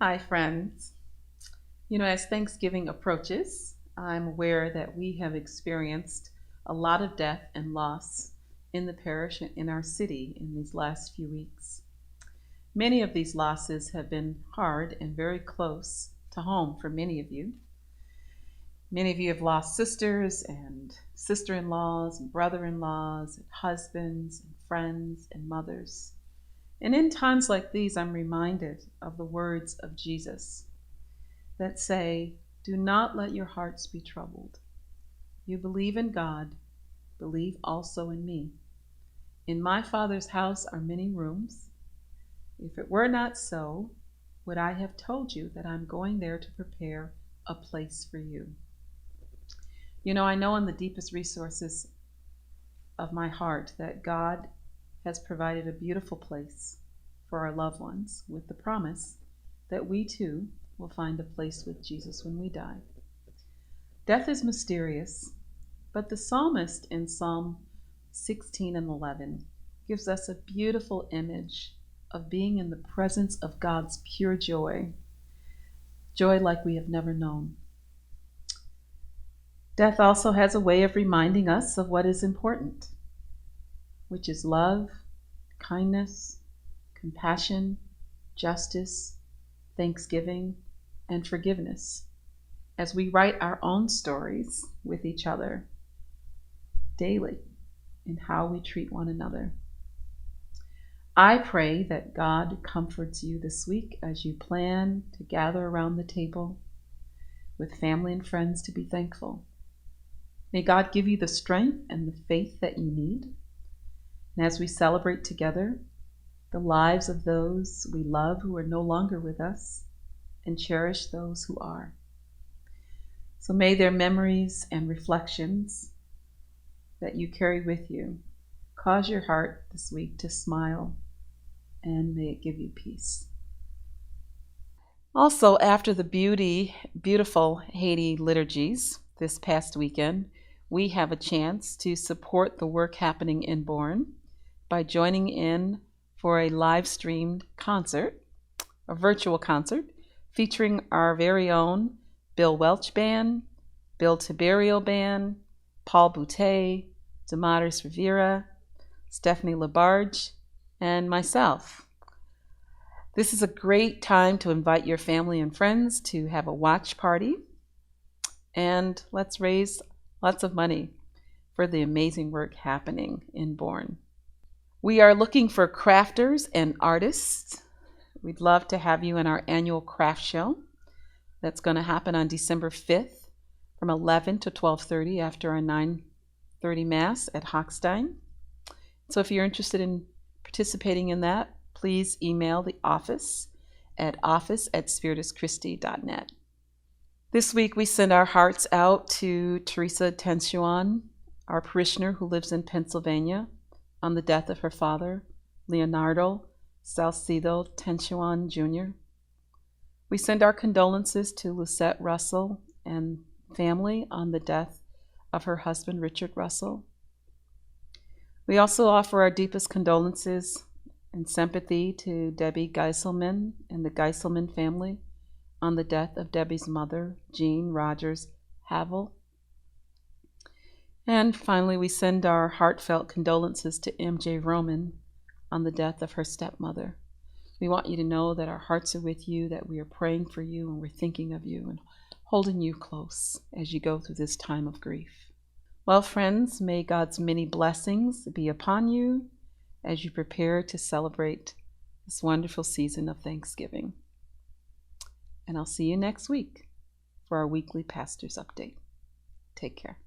Hi, friends. As Thanksgiving approaches, I'm aware that we have experienced a lot of death and loss in the parish and in our city in these last few weeks. Many of these losses have been hard and very close to home for many of you. Many of you have lost sisters and sister-in-laws and brother-in-laws and husbands and friends and mothers. And in times like these, I'm reminded of the words of Jesus that say, "Do not let your hearts be troubled. You believe in God, believe also in me. In my Father's house are many rooms. If it were not so, would I have told you that I'm going there to prepare a place for you?" I know in the deepest resources of my heart that God has provided a beautiful place for our loved ones with the promise that we too will find a place with Jesus when we die. Death is mysterious, but the psalmist in Psalm 16 and 11 gives us a beautiful image of being in the presence of God's pure joy, joy like we have never known. Death also has a way of reminding us of what is important, which is love, kindness, compassion, justice, thanksgiving, and forgiveness, as we write our own stories with each other daily in how we treat one another. I pray that God comforts you this week as you plan to gather around the table with family and friends to be thankful. May God give you the strength and the faith that you need. And as we celebrate together the lives of those we love who are no longer with us, and cherish those who are. So may their memories and reflections that you carry with you cause your heart this week to smile, and may it give you peace. Also, after the beautiful Haiti liturgies this past weekend, we have a chance to support the work happening in Bourne by joining in for a live-streamed concert, a virtual concert, featuring our very own Bill Welch Band, Bill Tiberio Band, Paul Boutte, Damaris Rivera, Stephanie Labarge, and myself. This is a great time to invite your family and friends to have a watch party, and let's raise lots of money for the amazing work happening in Bourne. We are looking for crafters and artists. We'd love to have you in our annual craft show that's going to happen on December 5th from 11 to 12:30 after our 9:30 Mass at Hochstein. So if you're interested in participating in that, please email the office at office@spirituschristi.net. This week we send our hearts out to Teresa Tenchuan, our parishioner who lives in Pennsylvania, on the death of her father, Leonardo Salcido Tenchuan Jr. We send our condolences to Lucette Russell and family on the death of her husband, Richard Russell. We also offer our deepest condolences and sympathy to Debbie Geiselman and the Geiselman family on the death of Debbie's mother, Jean Rogers Havel. And finally, we send our heartfelt condolences to MJ Roman on the death of her stepmother. We want you to know that our hearts are with you, that we are praying for you, and we're thinking of you and holding you close as you go through this time of grief. Well, friends, may God's many blessings be upon you as you prepare to celebrate this wonderful season of Thanksgiving. And I'll see you next week for our weekly Pastor's Update. Take care.